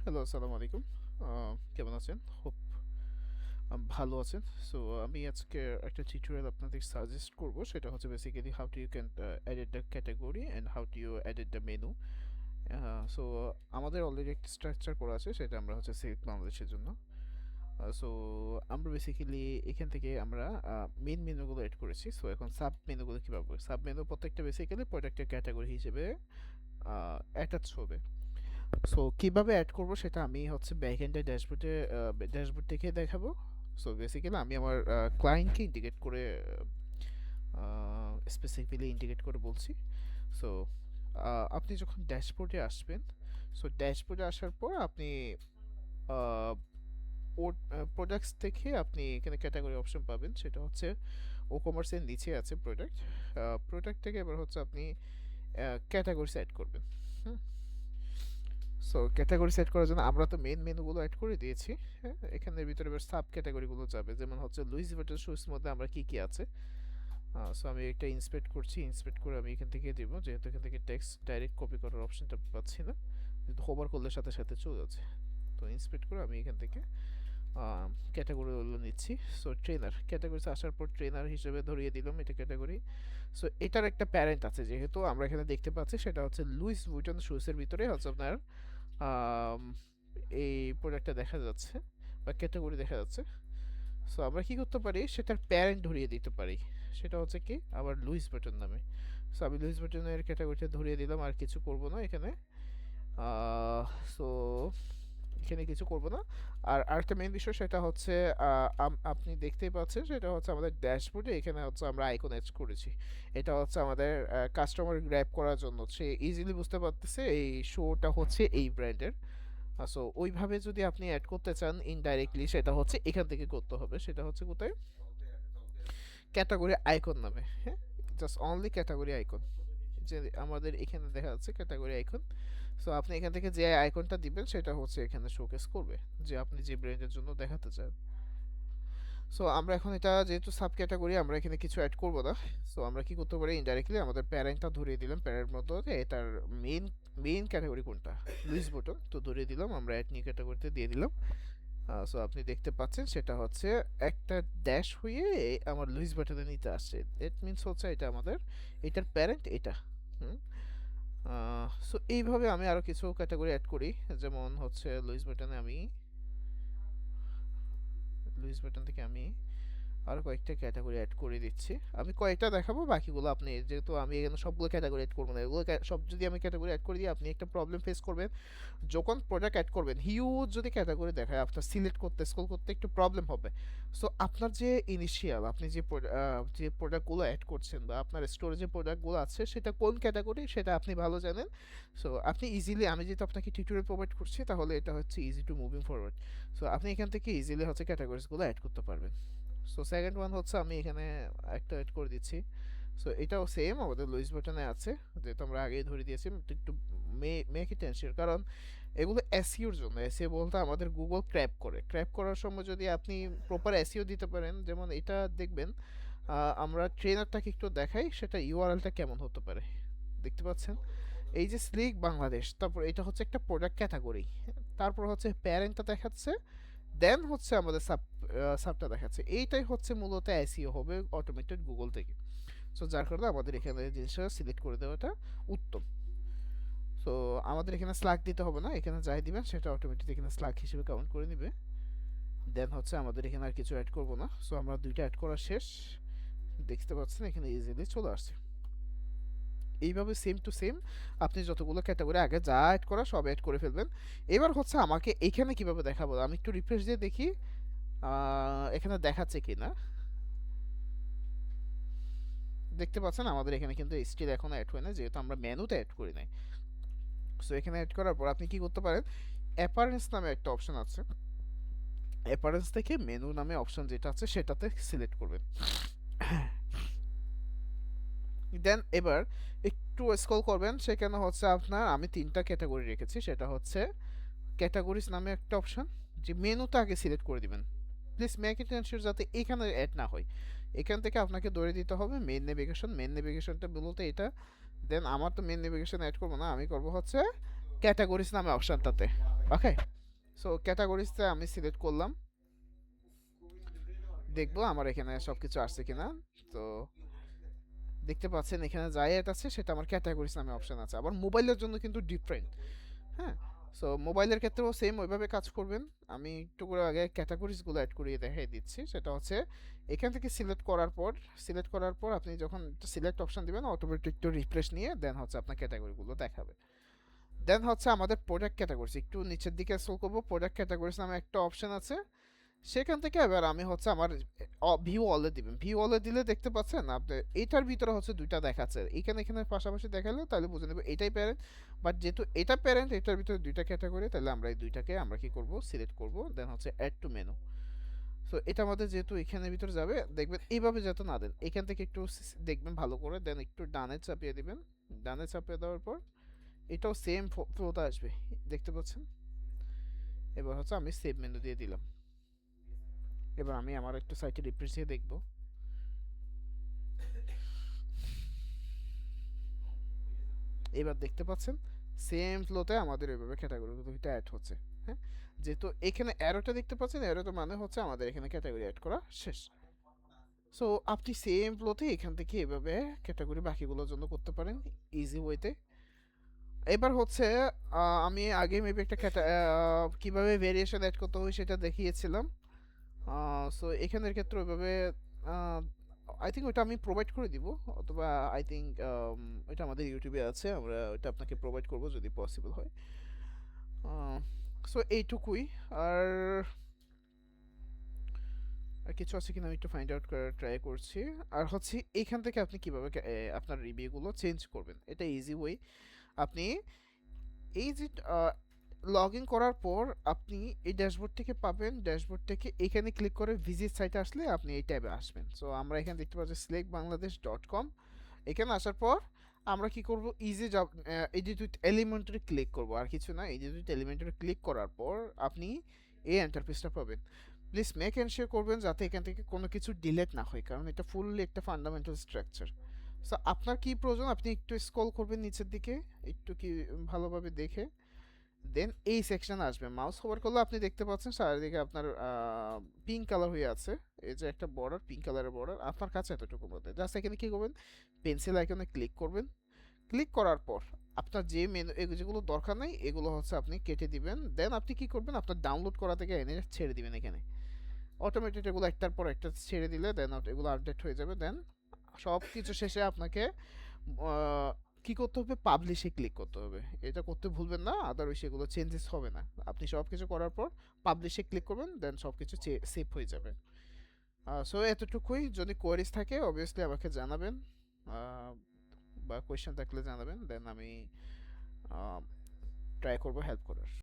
Hello, আসসালামু আলাইকুম। কেমন আছেন? হোপ ভালো আছেন। সো আমি আজকে একটা টিউটোরিয়াল আপনাদের সাজেস্ট করব। সেটা হচ্ছে basically how to you can edit the category and how to you edit the menu. So আমাদের অলরেডি একটা স্ট্রাকচার করা আছে, সেটা আমরা হচ্ছে সিলেক্ট বাংলাদেশের জন্য। সো আমরা বেসিক্যালি এখান থেকে আমরা মেন মেনুগুলো এড করেছি। সো এখন সাব মেনুগুলো কীভাবে? সাব মেনু প্রত্যেকটা বেসিক্যালি প্রোডাক্টের ক্যাটাগরি হিসেবে অ্যাটাচ হবে। সো কিভাবে অ্যাড করব সেটা আমি হচ্ছে ব্যাকএন্ডের ড্যাশবোর্ড থেকে দেখাবো। সো বেসিক্যালি আমি আমার ক্লায়েন্টকে ইন্টিগ্রেট করে স্পেসিফিকলি ইন্টিগ্রেট করে বলছি। সো আপনি যখন ড্যাশবোর্ডে আসবেন, সো ড্যাশবোর্ডে আসার পর আপনি প্রোডাক্টস থেকে আপনি এখানে ক্যাটাগরি অপশন পাবেন। সেটা হচ্ছে ও কমার্সের নিচে আছে প্রোডাক্ট। প্রোডাক্ট থেকে এবার হচ্ছে আপনি ক্যাটাগরি সেট করবেন। হুম। সো ক্যাটাগরি সেট করার জন্য আমরা তো মেন মেনুগুলো অ্যাড করে দিয়েছি। হ্যাঁ, এখানের ভিতরে এবার সাব ক্যাটাগরিগুলো যাবে, যেমন হচ্ছে লুইস ভিটন শুজ মধ্যে আমরা কি কি আছে। সো আমি এটা ইন্সপেক্ট করছি, ইন্সপেক্ট করে আমি এখান থেকে দিব, যেহেতু এখান থেকে টেক্সট ডাইরেক্ট কপি করার অপশনটা পাচ্ছি না, যেহেতু হোভার করলে সাথে সাথে চলে যাচ্ছে। তো ইন্সপেক্ট করে আমি এখান থেকে ক্যাটাগরিগুলো নিচ্ছি। সো ট্রেনার ক্যাটাগরিতে আসার পর ট্রেনার হিসেবে ধরিয়ে দিলাম এটা ক্যাটাগরি। সো এটার একটা প্যারেন্ট আছে, যেহেতু আমরা এখানে দেখতে পাচ্ছি সেটা হচ্ছে লুইস ভিটন শুজের ভিতরে হচ্ছে আপনার আম, এই প্রোডাক্টটা দেখা যাচ্ছে বা ক্যাটাগরি দেখা যাচ্ছে। সো আমরা কি করতে পারি, সেটার প্যারেন্ট ধরিয়ে দিতে পারি। সেটা হচ্ছে কি আবার লুইস বাটন নামে। সো আমি লুইস বাটনের ক্যাটাগরিটা ধরিয়ে দিলাম, আর কিছু করব না এখানে। সো এখানে কিছু করব না। আর আরেকটা মেইন বিষয় সেটা হচ্ছে আপনি দেখতেই পাচ্ছেন সেটা হচ্ছে আমাদের ড্যাশবোর্ডে এখানে হচ্ছে আমরা আইকন অ্যাড করেছি। এটা হচ্ছে আমাদের কাস্টমার গ্র্যাব করার জন্য, সে ইজিলি বুঝতে পারতেছে এই শোটা হচ্ছে এই ব্র্যান্ডের। সো ওইভাবে যদি আপনি অ্যাড করতে চান ইনডাইরেক্টলি, সেটা হচ্ছে এখান থেকে করতে হবে। সেটা হচ্ছে কোথায়, ক্যাটাগরি আইকন নামে। হ্যাঁ, জাস্ট অনলি ক্যাটাগরি আইকন, যে আমাদের এখানে দেখা যাচ্ছে ক্যাটাগরি আইকন। সো আপনি এখান থেকে যে আইকনটা দিবেন সেটা হচ্ছে এখানে শোকেস করবে যে আপনি যে ব্র্যান্ডের জন্য দেখাতে চান। সো আমরা এখন এটা যেহেতু সাব ক্যাটাগরি, আমরা এখানে কিছু অ্যাড করব না। সো আমরা কি করতে পারি, ইনডাইরেক্টলি আমাদের প্যারেন্টটা ধরিয়ে দিলাম, প্যারেন্ট মধ্যে এটার মেইন মেইন ক্যাটাগরি কোনটা, লুইস বোটন, তো ধরিয়ে দিলাম, আমরা অ্যাড নিউ ক্যাটাগরিতে দিয়ে দিলাম। সো আপনি দেখতে পাচ্ছেন সেটা হচ্ছে একটা ড্যাশ হয়ে আমার লুইস বাটনের নিচে আসছে। ইট মিনস হচ্ছে এটা আমাদের, এটার প্যারেন্ট এটা। হুম। সো এইভাবে আমি আরও কিছু ক্যাটাগরি অ্যাড করি, যেমন হচ্ছে লুইস বাটন থেকে আমি আরও কয়েকটা ক্যাটাগরি অ্যাড করে দিচ্ছি। আমি কয়েকটা দেখাবো, বাকিগুলো আপনি, যেহেতু আমি এখানে সবগুলো ক্যাটাগরি অ্যাড করবো না, এগুলো সব যদি আমি ক্যাটাগরি অ্যাড করে দিই আপনি একটা প্রবলেম ফেস করবেন। যখন প্রোডাক্ট অ্যাড করবেন হিউজ যদি ক্যাটাগরি দেখায়, আপনার সিলেক্ট করতে স্ক্রল করতে একটু প্রবলেম হবে। সো আপনার যে ইনিশিয়াল আপনি যে প্রোডাক্টগুলো অ্যাড করছেন বা আপনার স্টোরে যে প্রোডাক্টগুলো আছে সেটা কোন ক্যাটাগরি সেটা আপনি ভালো জানেন। সো আপনি ইজিলি, আমি যেহেতু আপনাকে টিউটোরিয়াল প্রোভাইড করছি, তাহলে এটা হচ্ছে easy to moving forward. So আপনি এখান থেকে ইজিলি হচ্ছে ক্যাটাগরিজগুলো অ্যাড করতে পারবেন। সো সেকেন্ড ওয়ান হচ্ছে আমি এখানে একটা অ্যাড করে দিচ্ছি। সো এটাও সেম আমাদের লুইস বাটনে আছে, যেহেতু আমরা আগেই ধরে দিয়েছি। একটু মেক ইট এনশিওর, কারণ এগুলো এসইওর জন্য। এসইও বলতে আমাদের গুগল ক্র্যাপ করে, ক্র্যাপ করার সময় যদি আপনি প্রপার এসইও দিতে পারেন, যেমন এটা দেখবেন। আমরা ট্রেনারটাকে একটু দেখাই, সেটা ইউআরএলটা কেমন হতে পারে দেখতে পাচ্ছেন। এই যে স্লিক বাংলাদেশ, তারপর এটা হচ্ছে একটা প্রোডাক্ট ক্যাটাগরি, তারপর হচ্ছে প্যারেন্টটা দেখাচ্ছে, দেন হচ্ছে আমাদের সাবটা দেখাচ্ছে। এইটাই হচ্ছে মূলত এসইও হবে অটোমেটেড গুগল থেকে। সো যার কারণে আমাদের এখানে জিনিসটা সিলেক্ট করে দেওয়াটা উত্তম। সো আমাদের এখানে স্ল্যাগ দিতে হবে না, এখানে যাই দিবেন সেটা অটোমেটিক এখানে স্ল্যাগ হিসেবে কাউন্ট করে নিবে। দেন হচ্ছে আমাদের এখানে আর কিছু অ্যাড করব না। সো আমরা দুইটা অ্যাড করা শেষ, দেখতে পাচ্ছেন এখানে ইজিলি চলে আসছে। এইভাবে সেম টু সেম আপনি যতগুলো ক্যাটাগরি আগে যা অ্যাড করা সব অ্যাড করে ফেলবেন। এবার হচ্ছে আমাকে এখানে কিভাবে দেখাবো, আমি একটু রিফ্রেশ দিয়ে দেখি এখানে দেখাচ্ছে কি না। দেখতে পাচ্ছেন আমাদের এখানে কিন্তু স্টিল এখনো অ্যাড হয় না, যেহেতু আমরা মেনুতে অ্যাড করি নাই। সো এখানে অ্যাড করার পর আপনি কি করতে পারেন, অ্যাপারেন্স নামে একটা অপশন আছে, অ্যাপারেন্স থেকে মেনু নামে অপশন যেটা আছে সেটাতে সিলেক্ট করবেন। দেন এবার একটু স্ক্রল করবেন, সেখানে হচ্ছে আপনার আমি তিনটা ক্যাটাগরি রেখেছি, সেটা হচ্ছে ক্যাটাগরিজ নামে একটা অপশন, যে মেনুটা আগে সিলেক্ট করে দিবেন। প্লিজ মেক ইট এনশিওর যাতে এখানে অ্যাড না হয়। এখান থেকে আপনাকে ধরে দিতে হবে মেন নেভিগেশন, মেন নেভিগেশনটা বলতে এটা। দেন আমার তো মেন নেভিগেশন অ্যাড করবো না, আমি করবো হচ্ছে ক্যাটাগরিজ নামে অপশনটাতে। ওকে। সো ক্যাটাগরিজটা আমি সিলেক্ট করলাম, দেখবো আমার এখানে সবকিছু আসছে কিনা। তো দেখতে পাচ্ছেন এখানে যাই অ্যাড আছে সেটা আমার ক্যাটাগরিজ নামে অপশন আছে। আবার মোবাইলের জন্য কিন্তু ডিফারেন্ট। হ্যাঁ, সো মোবাইলের ক্ষেত্রেও সেম ওইভাবে কাজ করবেন। আমি একটু করে আগে ক্যাটাগরিজগুলো অ্যাড করিয়ে দেখাই দিচ্ছি। সেটা হচ্ছে এখান থেকে সিলেক্ট করার পর আপনি যখন সিলেক্ট অপশন দিবেন অটোমেটিক একটু রিফ্রেশ নিয়ে দেন হচ্ছে আপনার ক্যাটাগরিগুলো দেখাবে। দেন হচ্ছে আমাদের প্রোডাক্ট ক্যাটাগরিজ একটু নিচের দিকে স্ক্রল করবো, প্রোডাক্ট ক্যাটাগরিজ নামে একটা অপশন আছে। সেখান থেকে এবার আমি হচ্ছে আমার ভিউ অলে দিবেন, ভিউ অলে দিলে দেখতে পাচ্ছেন আপনি এটার ভিতরে হচ্ছে দুইটা দেখাচ্ছে, এখানে এখানে পাশাপাশি দেখালে তাহলে বুঝে নেবে এটাই প্যারেন্ট। বাট যেহেতু এটা প্যারেন্ট, এটার ভিতরে দুইটা ক্যাটাগরি, তাহলে আমরা এই দুইটাকে আমরা কি করব, সিলেক্ট করব। দেন হচ্ছে অ্যাড টু মেনু। সো এটা আমাদের যেহেতু এখানের ভিতরে যাবে, দেখবেন এইভাবে যাতে না দেন, এখান থেকে একটু দেখবেন ভালো করে, দেন একটু ডানে চাপিয়ে দিবেন। ডানে চাপিয়ে দেওয়ার পর এটাও সেম ফ্লোতে আসবে, দেখতে পাচ্ছেন। এবার হচ্ছে আমি সেভ মেনু দিয়ে দিলাম। এবার আমি আমার একটু সাইটে রিফ্রেশ দিয়ে দেখবো। এবার দেখতে পাচ্ছেন সেম ফ্লোতে আমাদের এভাবে ক্যাটাগরি দুইটা অ্যাড হচ্ছে। হ্যাঁ, যেহেতু এখানে অ্যারোটা দেখতে পাচ্ছেন, অ্যারোটা মানে হচ্ছে আমাদের এখানে ক্যাটাগরি অ্যাড করা শেষ। সো আপনি সেম ফ্লোতে এখান থেকে এভাবে ক্যাটাগরি বাকিগুলোর জন্য করতে পারেন ইজি ওয়েতে। এবার হচ্ছে আমি আগে মেবি একটা কিভাবে ভেরিয়েশন অ্যাড করতে হয় সেটা দেখিয়েছিলাম। সো এখানের ক্ষেত্রে ওইভাবে আই থিঙ্ক ওইটা আমি প্রোভাইড করে দিব, অথবা আই থিঙ্ক ওইটা আমাদের ইউটিউবে আছে, আমরা ওইটা আপনাকে প্রোভাইড করব যদি পসিবল হয়। সো এইটুকুই। আর আর কিছু আছে কিনা আমি একটু ফাইন্ড আউট করার ট্রাই করছি। আর হচ্ছে এইখান থেকে আপনি কিভাবে আপনার রিভিউগুলো চেঞ্জ করবেন, এটা ইজি ওয়ে। আপনি এই যে লগ ইন করার পর আপনি এই ড্যাশবোর্ড থেকে পাবেন, ড্যাশবোর্ড থেকে এখানে ক্লিক করে ভিজিট সাইটে আসলে আপনি এই ট্যাবে আসবেন। সো আমরা এখানে দেখতে পাচ্ছি silectbangladesh.com। এখানে আসার পর আমরা কি করব, ইজি জব এডিট উইথ এলিমেন্টরে ক্লিক করব, আর কিছু না। এডিট উইথ এলিমেন্টরে ক্লিক করার পর আপনি এই এন্টারফেসটা পাবেন। প্লিজ মেক এনশিওর করবেন যাতে এখান থেকে কোনো কিছু ডিলেট না হয়, কারণ এটা ফুললি একটা ফান্ডামেন্টাল স্ট্রাকচার। সো আপনার কি প্রয়োজন, আপনি একটু স্ক্রল করবেন নিচের দিকে, একটু কি ভালোভাবে দেখে দেন এই সেকশন আসবে। মাউস হোভার করলে আপনি দেখতে পাচ্ছেন চারিদিকে আপনার পিঙ্ক কালার হয়ে আছে। এই যে একটা বর্ডার, পিঙ্ক কালারের বর্ডার আপনার কাছে এতটুকু মধ্যে জাস্ট এখানে কি করবেন, পেন্সিল আইকনে ক্লিক করবেন। ক্লিক করার পর আপনার যে মেনু যেগুলো দরকার নাই এগুলো হচ্ছে আপনি কেটে দিবেন। দেন আপনি কি করবেন, আপনার ডাউনলোড করা থেকে এনে ছেড়ে দিবেন এখানে। অটোমেটিক এগুলো একটার পর একটা ছেড়ে দিলে দেন এগুলো আপডেট হয়ে যাবে। দেন সব কিছু শেষে আপনাকে কি করতে হবে, পাবলিশে ক্লিক করতে হবে। এটা করতে ভুলবেন না, আদারওয়াইজ এগুলো চেঞ্জেস হবে না। আপনি সব কিছু করার পর পাবলিশে ক্লিক করবেন, দেন সব কিছু সেভ হয়ে যাবে। সো এতটুকুই। যদি কোয়ারিজ থাকে অবভিয়াসলি আমাকে জানাবেন, আহ, বা কোয়েশ্চেন থাকলে জানাবেন, দেন আমি ট্রাই করবো হেল্প করার।